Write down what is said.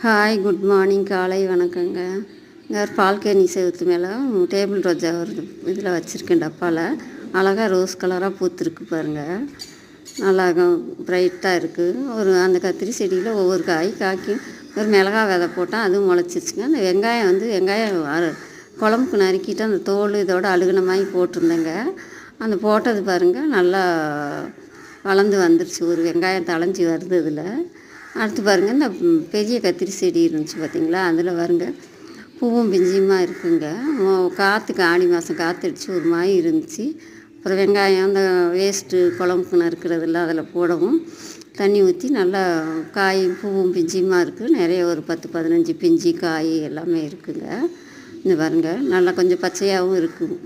Hi, good morning. காலை வணக்கங்க. இங்கே ஒரு பால்கனி செவுத்து மேலே டேபிள் ரோஜா வருது இதில் வச்சுருக்கேன் டப்பாவில். அழகாக ரோஸ் கலராக பூத்துருக்கு பாருங்கள். நல்லா ப்ரைட்டாக இருக்குது. ஒரு அந்த கத்திரி செடியில் ஒவ்வொரு காய் காய்க்கும். ஒரு மிளகா விதை போட்டால் அதுவும் முளைச்சிருச்சுங்க. அந்த வெங்காயம் குழம்புக்கு நறுக்கிட்டு அந்த தோல் இதோட அழுகுன மாதிரி போட்டிருந்தேங்க. அந்த போட்டது பாருங்கள் நல்லா வளர்ந்து வந்துருச்சு. ஒரு வெங்காயம் தளைஞ்சி வருது இதில். அடுத்து பாருங்கள், இந்த பெரிய கத்திரி செடி இருந்துச்சு பார்த்திங்களா, அதில் பாருங்க பூவும் பிஞ்சியுமா இருக்குங்க. காற்றுக்கு ஆடி மாதம் காற்றடிச்சு ஒரு மாதிரி இருந்துச்சு. அப்புறம் வெங்காயம் அந்த வேஸ்ட்டு குழம்புக்கு நறுக்கிறதுல அதில் போடவும் தண்ணி ஊற்றி நல்லா காய் பூவும் பிஞ்சியுமா இருக்குது. நிறைய ஒரு 10-15 பிஞ்சு காய் எல்லாமே இருக்குங்க. இந்த பாருங்க நல்லா கொஞ்சம் பச்சையாகவும் இருக்குது.